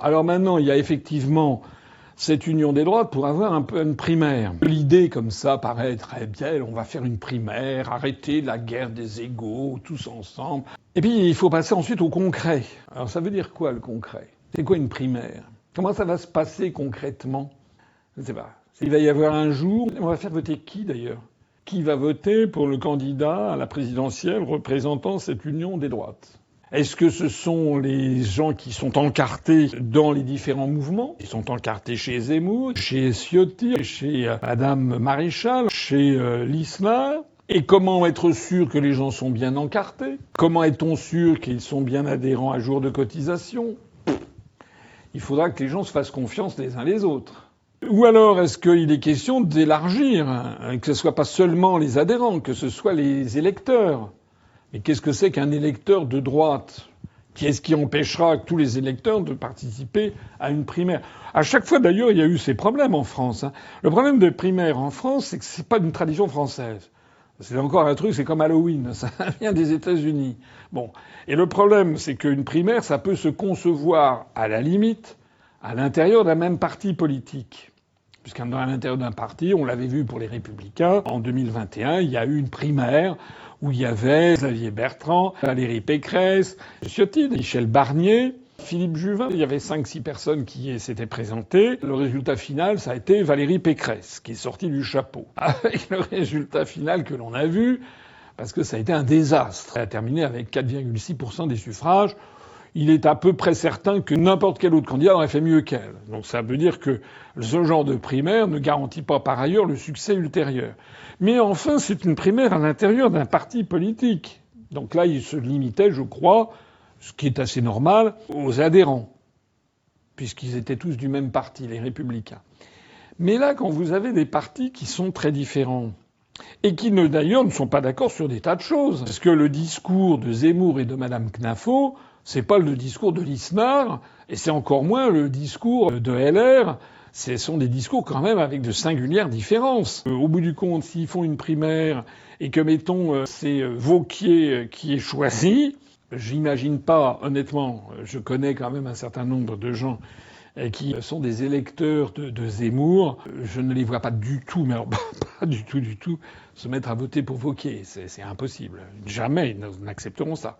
Alors maintenant, il y a effectivement cette union des droites pour avoir un peu une primaire. L'idée comme ça paraît très bien, on va faire une primaire, arrêter la guerre des égaux, tous ensemble. Et puis il faut passer ensuite au concret. Alors ça veut dire quoi le concret? C'est quoi une primaire? Comment ça va se passer concrètement? Je ne sais pas. Il va y avoir un jour, on va faire voter qui d'ailleurs? Qui va voter pour le candidat à la présidentielle représentant cette union des droites? Est-ce que ce sont les gens qui sont encartés dans les différents mouvements? Ils sont encartés chez Zemmour, chez Ciotti, chez Madame Maréchal, chez Lisnard. Et comment être sûr que les gens sont bien encartés? Comment est-on sûr qu'ils sont bien adhérents à jour de cotisation? Il faudra que les gens se fassent confiance les uns les autres. Ou alors est-ce qu'il est question d'élargir, que ce soit pas seulement les adhérents, que ce soit les électeurs? Mais qu'est-ce que c'est qu'un électeur de droite? Qu'est-ce qui empêchera tous les électeurs de participer à une primaire? À chaque fois, d'ailleurs, il y a eu ces problèmes en France. Le problème des primaires en France, c'est que c'est pas une tradition française. C'est encore un truc, c'est comme Halloween, ça vient des États-Unis. Bon. Et le problème, c'est qu'une primaire, ça peut se concevoir, à la limite, à l'intérieur d'un même parti politique. Puisqu'à l'intérieur d'un parti, on l'avait vu pour les Républicains, en 2021, il y a eu une primaire où il y avait Xavier Bertrand, Valérie Pécresse, Ciotti, Michel Barnier, Philippe Juvin. Il y avait 5-6 personnes qui s'étaient présentées. Le résultat final, ça a été Valérie Pécresse, qui est sortie du chapeau. Avec le résultat final que l'on a vu, parce que ça a été un désastre. Elle a terminé avec 4,6% des suffrages. Il est à peu près certain que n'importe quel autre candidat aurait fait mieux qu'elle. Donc ça veut dire que ce genre de primaire ne garantit pas par ailleurs le succès ultérieur. Mais enfin, c'est une primaire à l'intérieur d'un parti politique. Donc là, il se limitait, je crois, ce qui est assez normal, aux adhérents, puisqu'ils étaient tous du même parti, les Républicains. Mais là, quand vous avez des partis qui sont très différents, et qui d'ailleurs ne sont pas d'accord sur des tas de choses, parce que le discours de Zemmour et de Madame Knafo, c'est pas le discours de Lisnard, et c'est encore moins le discours de LR. Ce sont des discours quand même avec de singulières différences. Au bout du compte, s'ils font une primaire et que, mettons, c'est Wauquiez qui est choisi, j'imagine pas, honnêtement, je connais quand même un certain nombre de gens qui sont des électeurs de Zemmour. Je ne les vois pas du tout, mais alors pas du tout, se mettre à voter pour Wauquiez. C'est impossible. Jamais ils n'accepteront ça.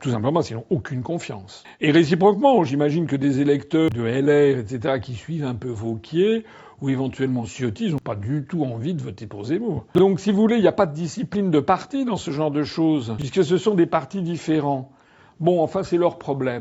Tout simplement parce qu'ils n'ont aucune confiance. Et réciproquement, j'imagine que des électeurs de LR, etc., qui suivent un peu Wauquiez, ou éventuellement Ciotti, ils n'ont pas du tout envie de voter pour Zemmour. Donc, si vous voulez, il n'y a pas de discipline de parti dans ce genre de choses, puisque ce sont des partis différents. Bon, enfin, c'est leur problème.